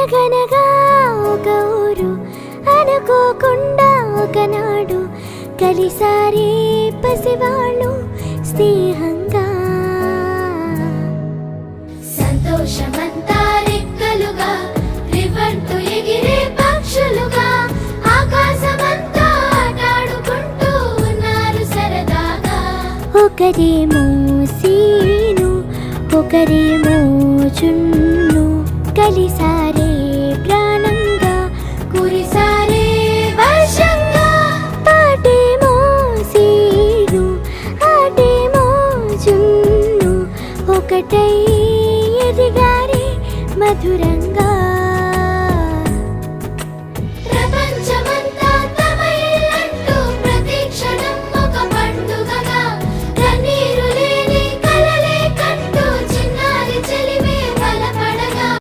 అనగనగా ఒక ఊరు అనుకోకుండా ఒకనాడు కలిసారే పసివాళ్ళు స్నేహంగా. సంతోషమంతా రెక్కలుగా రివంటు ఎగిరే పక్షులుగా ఆకాశమంతా ఆటాడుకుంటూ ఉన్నారు సరదాగా. ఒకరేమో సీను ఒకరేమో చున్ను కలిసారే ప్రాణంగా కురిసారే వర్షంగా. పాటేమో సీను ఆటేమో చున్ను ఒకటై ఎదిగారే మధురంగా.